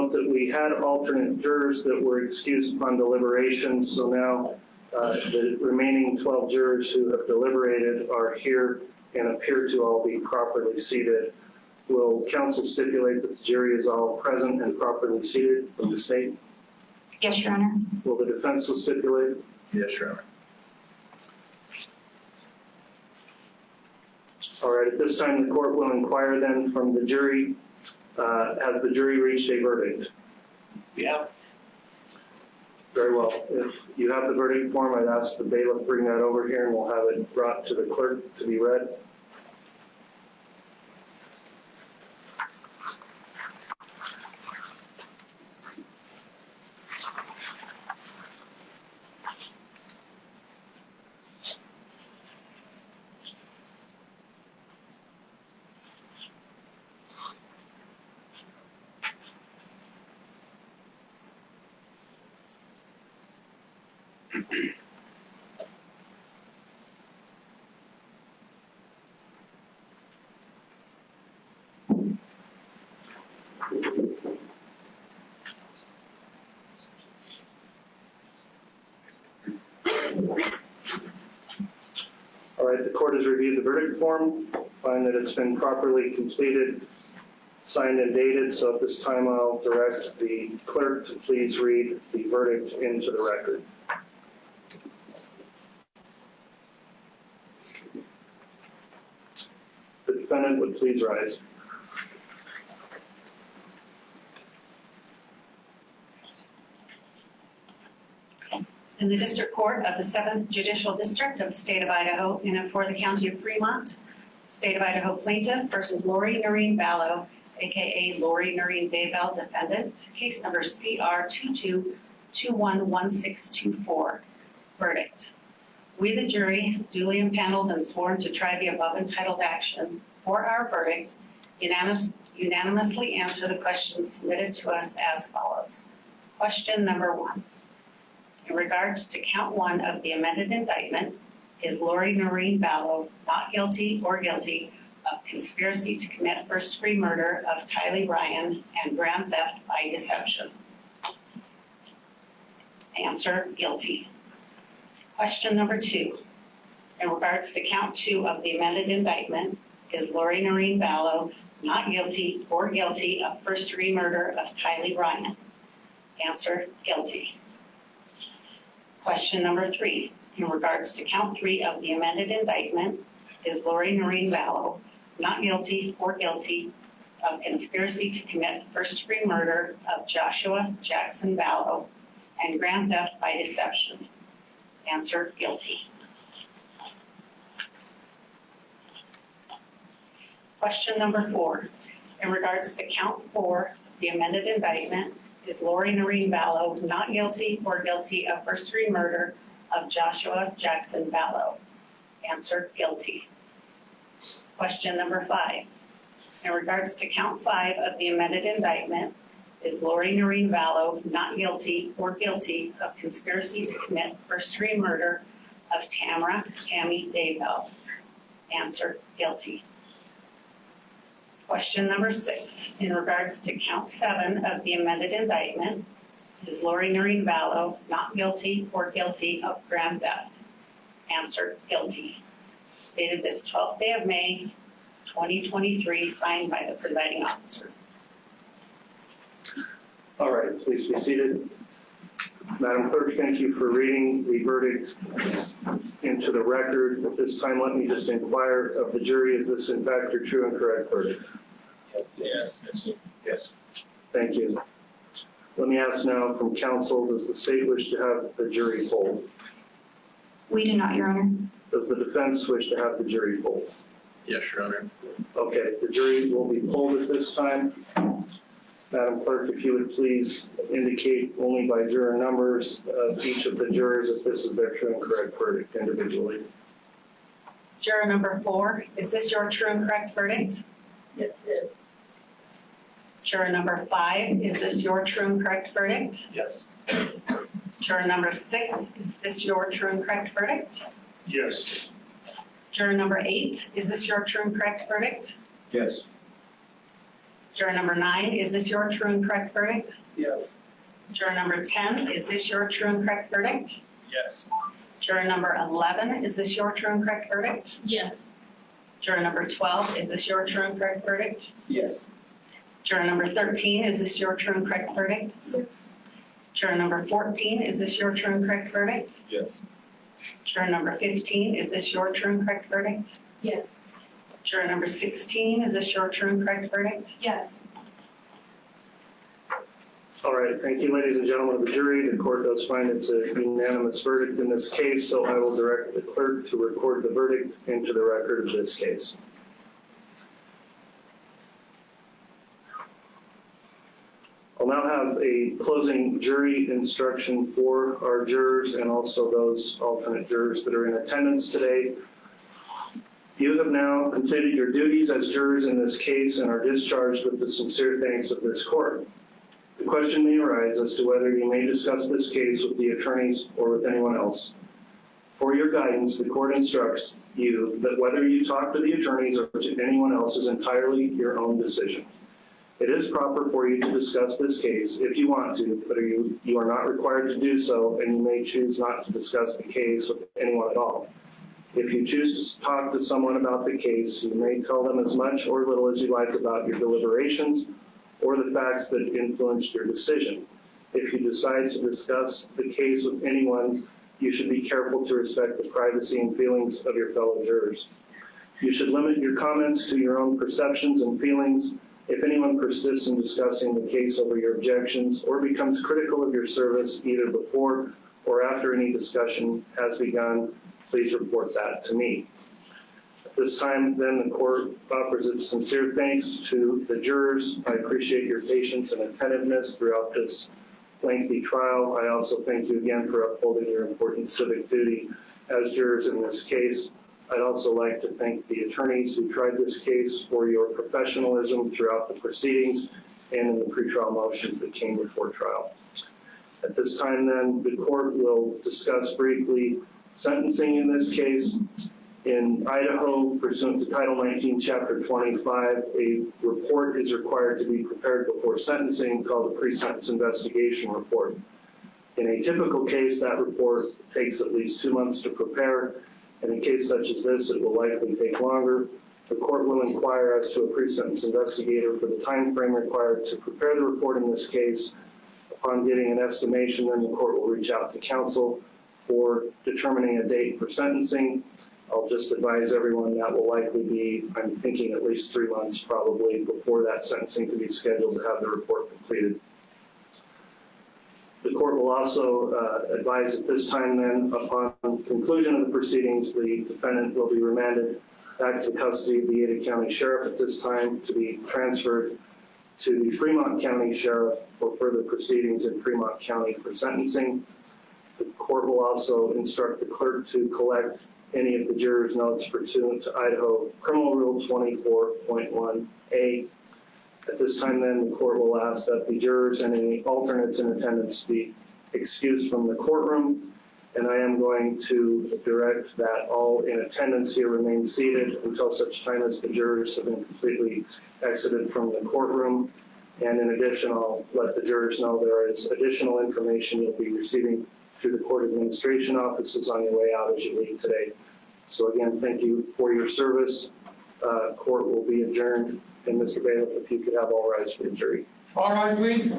note that we had alternate jurors that were excused upon deliberations, so now the remaining 12 jurors who have deliberated are here and appear to all be properly seated. Will counsel stipulate that the jury is all present and properly seated from the state? Yes, Your Honor. Will the defense will stipulate? Yes, Your Honor. All right, at this time, the court will inquire then from the jury. Has the jury reached a verdict? Yeah. Very well. If you have the verdict form, I'd ask the bailiff bring that over here and we'll have it brought to the clerk to be read. All right, the court has reviewed the verdict form, find that it's been properly completed, signed and dated, so at this time I'll direct the clerk to please read the verdict into the record. The defendant would please rise. In the District Court of the 7th Judicial District of the State of Idaho, in and for the County of Fremont, State of Idaho plaintiff versus Lori Noreen Vallow, aka Lori Noreen Daybell, defendant, case number CR 22211624. Verdict. We, the jury, duly impaneled and sworn to try the above entitled action for our verdict, unanimously answer the questions submitted to us as follows. Question number 1. In regards to count 1 of the amended indictment, is Lori Noreen Vallow not guilty or guilty of conspiracy to commit first-degree murder of Tylee Ryan and grand theft by deception? Answer, guilty. Question number 2. In regards to count 2 of the amended indictment, is Lori Noreen Vallow not guilty or guilty of first-degree murder of Tylee Ryan? Answer, guilty. Question number 3. In regards to count 3 of the amended indictment, is Lori Noreen Vallow not guilty or guilty of conspiracy to commit first-degree murder of Joshua Jackson Vallow and grand theft by deception? Answer, guilty. Question number 4. In regards to count 4 of the amended indictment, is Lori Noreen Vallow not guilty or guilty of first-degree murder of Joshua Jackson Vallow? Answer, guilty. Question number 5. In regards to count 5 of the amended indictment, is Lori Noreen Vallow not guilty or guilty of conspiracy to commit first-degree murder of Tammy Daybell? Answer, guilty. Question number 6. In regards to count 7 of the amended indictment, is Lori Noreen Vallow not guilty or guilty of grand theft? Answer, guilty. Dated this 12th day of May, 2023, signed by the presiding officer. All right, please be seated. Madam Clerk, thank you for reading the verdict into the record. At this time, let me just inquire of the jury, is this in fact your true and correct verdict? Yes. Yes. Thank you. Let me ask now from counsel, does the state wish to have the jury polled? We do not, Your Honor. Does the defense wish to have the jury polled? Yes, Your Honor. Okay, the jury will be polled at this time. Madam Clerk, if you would please indicate only by juror numbers of each of the jurors if this is their true and correct verdict individually. Juror number 4, is this your true and correct verdict? Yes, it is. Juror number 5, is this your true and correct verdict? Yes. Juror number 6, is this your true and correct verdict? Yes. Juror number 8, is this your true and correct verdict? Yes. Juror number 9, is this your true and correct verdict? Yes. Juror number 10, is this your true and correct verdict? Yes. Juror number 11, is this your true and correct verdict? Yes. Juror number 12, is this your true and correct verdict? Yes. Juror number 13, is this your true and correct verdict? Yes. Juror number 14, is this your true and correct verdict? Yes. Juror number 15, is this your true and correct verdict? Yes. Juror number 16, is this your true and correct verdict? Yes. All right, thank you, ladies and gentlemen of the jury. The court does find it's a unanimous verdict in this case, so I will direct the clerk to record the verdict into the record of this case. I'll now have a closing jury instruction for our jurors and also those alternate jurors that are in attendance today. You have now completed your duties as jurors in this case and are discharged with the sincere thanks of this court. The question may arise as to whether you may discuss this case with the attorneys or with anyone else. For your guidance, the court instructs you that whether you talk to the attorneys or to anyone else is entirely your own decision. It is proper for you to discuss this case if you want to, but you are not required to do so, and you may choose not to discuss the case with anyone at all. If you choose to talk to someone about the case, you may tell them as much or little as you like about your deliberations or the facts that influenced your decision. If you decide to discuss the case with anyone, you should be careful to respect the privacy and feelings of your fellow jurors. You should limit your comments to your own perceptions and feelings. If anyone persists in discussing the case over your objections or becomes critical of your service either before or after any discussion has begun, please report that to me. At this time, then, the court offers its sincere thanks to the jurors. I appreciate your patience and attentiveness throughout this lengthy trial. I also thank you again for upholding your important civic duty as jurors in this case. I'd also like to thank the attorneys who tried this case for your professionalism throughout the proceedings and in the pretrial motions that came before trial. At this time, then, the court will discuss briefly sentencing in this case. In Idaho, pursuant to Title 19, Chapter 25, a report is required to be prepared before sentencing called a pre-sentence investigation report. In a typical case, that report takes at least 2 months to prepare. In a case such as this, it will likely take longer. The court will inquire as to a pre-sentence investigator for the time frame required to prepare the report in this case. Upon getting an estimation, then the court will reach out to counsel for determining a date for sentencing. I'll just advise everyone that will likely be, I'm thinking, at least 3 months probably before that sentencing can be scheduled to have the report completed. The court will also advise at this time then, upon conclusion of the proceedings, the defendant will be remanded back to custody of the Ada County Sheriff at this time to be transferred to the Fremont County Sheriff for further proceedings in Fremont County for sentencing. The court will also instruct the clerk to collect any of the jurors' notes pursuant to Idaho Criminal Rule 24.1A. At this time, then, the court will ask that the jurors and any alternates in attendance be excused from the courtroom, and I am going to direct that all in attendance here remain seated until such time as the jurors have been completely exited from the courtroom. And in addition, I'll let the jurors know there is additional information you'll be receiving through the court administration offices on your way out as you leave today. So again, thank you for your service. Court will be adjourned. And Mr. Bailiff, if you could have all rise for the jury. All rise, please.